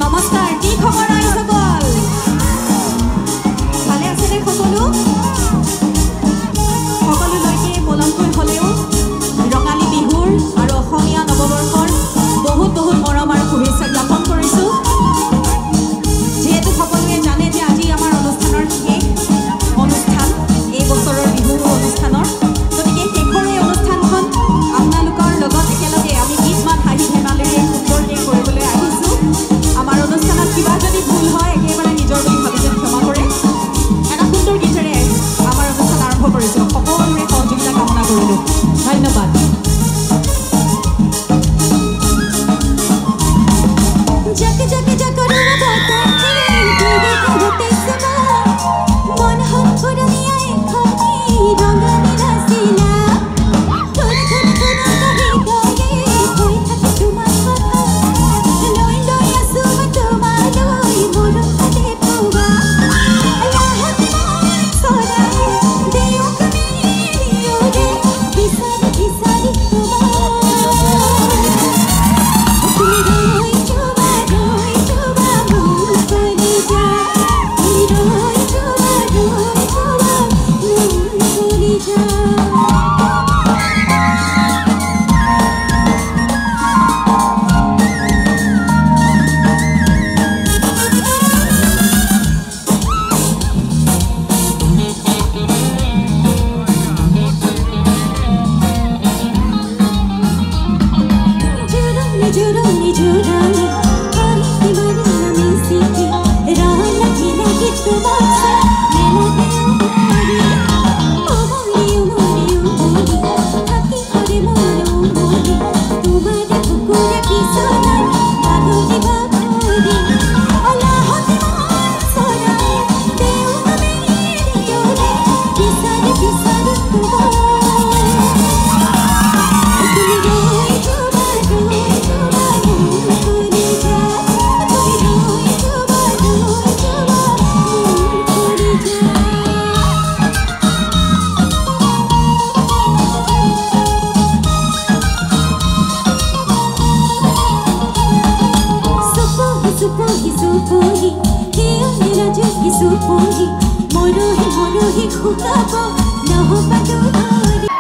নমস্কাৰ কি খবৰ আইসকল ভালে আছে নে সকলোলৈকে পলমকৈ হ'লেও ৰঙালী বিহুৰ আৰু অসমীয়া নৱবৰ্ষৰ বহুত বহুত মৰম আৰু শুভেচ্ছা জ্ঞাপন কৰিছোঁ যিহেতু সকলোৱে জানে যে আজি আমাৰ অনুষ্ঠানৰ শেষ অনুষ্ঠান এই বছৰৰ বিহু অনুষ্ঠানৰ গতিকে শেষৰ এই অনুষ্ঠানখন আপোনালোকৰ লগত একেলগে আমি গীত মাত হাঁহি ধেমালিৰে সুন্দৰকৈ কৰিবলৈ আহিছোঁ আমাৰ অনুষ্ঠানত কিবা যদি ভুল হয় একেবাৰে নিজৰ বুলি ভাবি যেন ক্ষমা কৰে এটা সুন্দৰ গীতেৰে আমাৰ অনুষ্ঠান আৰম্ভ কৰিছোঁ সকলোৰে সহযোগিতা কামনা কৰিলোঁ ধন্যবাদ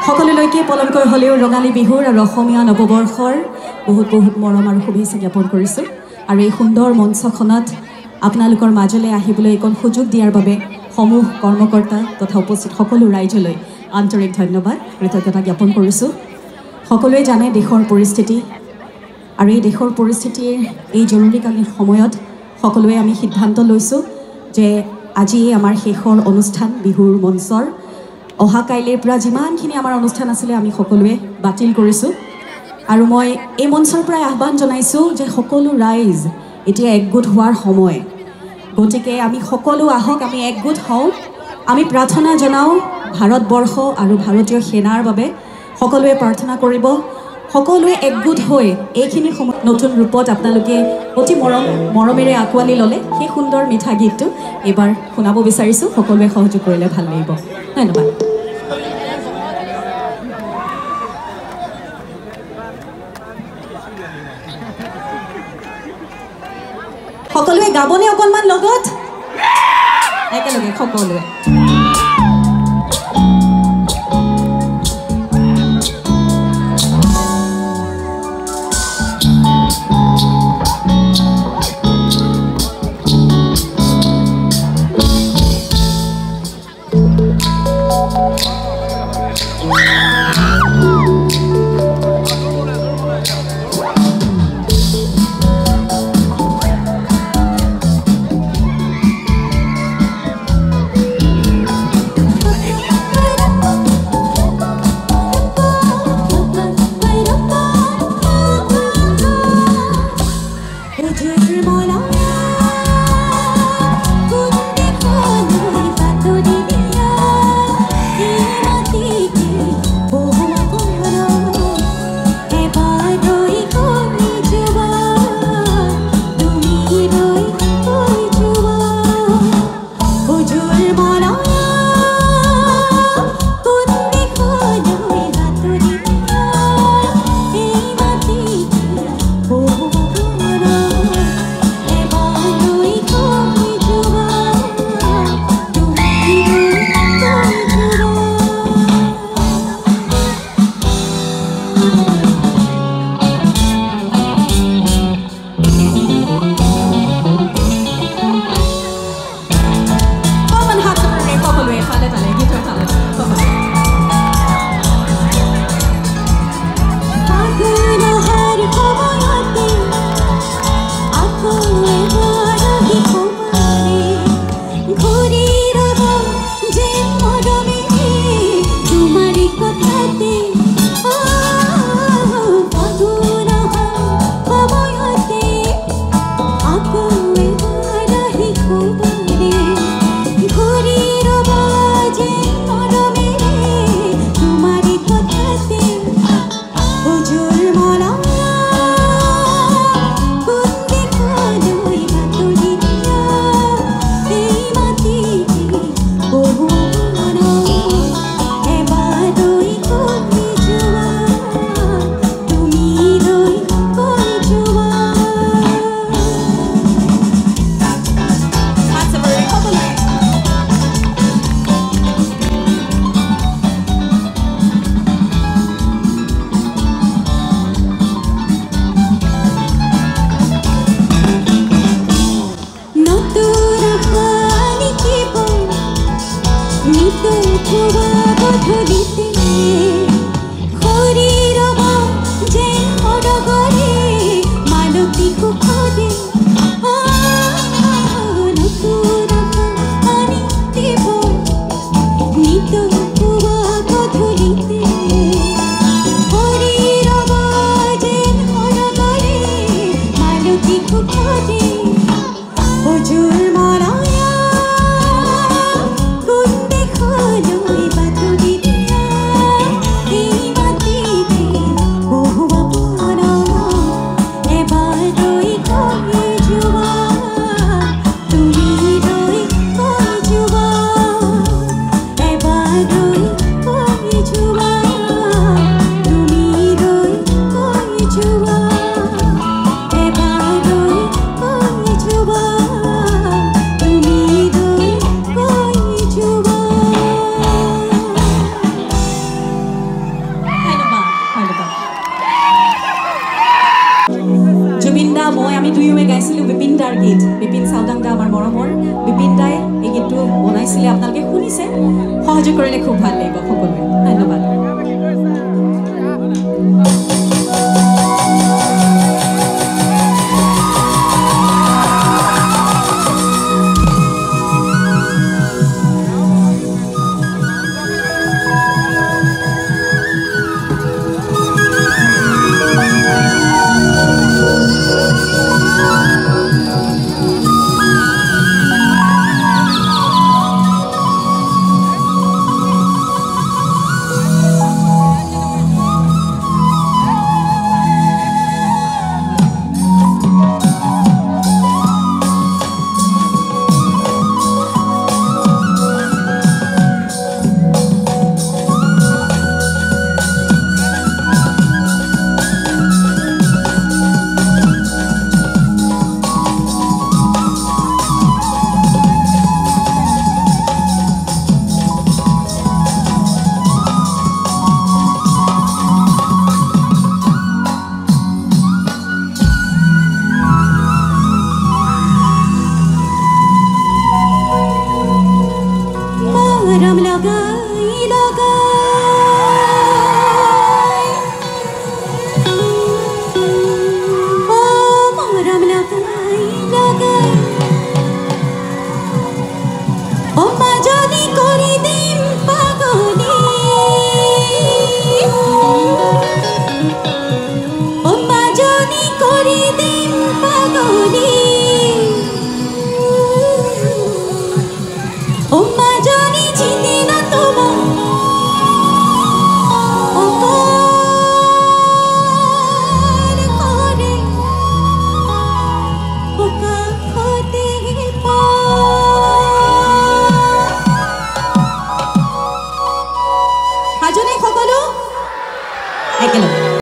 সকলোলৈকে পলমকৈ হ'লেও ৰঙালী বিহুৰ আৰু অসমীয়া নৱবৰ্ষৰ বহুত বহুত মৰম আৰু শুভেচ্ছা জ্ঞাপন কৰিছোঁ আৰু এই সুন্দৰ মঞ্চখনত আপোনালোকৰ মাজলৈ আহিবলৈ এইকণ সুযোগ দিয়াৰ বাবে সমূহ কৰ্মকৰ্তা তথা উপস্থিত সকলো ৰাইজলৈ আন্তৰিক ধন্যবাদ কৃতজ্ঞতা জ্ঞাপন কৰিছোঁ সকলোৱে জানে দেশৰ পৰিস্থিতি আৰু এই দেশৰ পৰিস্থিতিৰ এই জৰুৰীকালীন সময়ত সকলোৱে আমি সিদ্ধান্ত লৈছোঁ যে আজি আমাৰ শেষৰ অনুষ্ঠান বিহুৰ মঞ্চৰ অহা কাইলৈৰ পৰা যিমানখিনি আমাৰ অনুষ্ঠান আছিলে আমি সকলোৱে বাতিল কৰিছোঁ আৰু মই এই মঞ্চৰ পৰাই আহ্বান জনাইছোঁ যে সকলো ৰাইজ এতিয়া একগোট হোৱাৰ সময় গতিকে আমি সকলো আহক আমি একগোট হওঁ আমি প্ৰাৰ্থনা জনাওঁ ভাৰতবৰ্ষ আৰু ভাৰতীয় সেনাৰ বাবে সকলোৱে প্ৰাৰ্থনা কৰিব সকলোৱে একগোট হৈ এইখিনি সময়ত নতুন ৰূপত আপোনালোকে অতি মৰমেৰে আঁকোৱালি ল'লে সেই সুন্দৰ মিঠা গীতটো এইবাৰ শুনাব বিচাৰিছোঁ সকলোৱে সহযোগ কৰিলে ভাল লাগিব ধন্যবাদ সকলোৱে গাবনে অকণমান লগত একেলগে সকলোৱে গীত বিপিন চাউদাং দা আমাৰ মৰমৰ বিপিন দাই এই গীতটো বনাইছিলে আপোনালোকে শুনিছে সহযোগ কৰিলে খুব ভাল লাগিব সকলোৱে ধন্যবাদ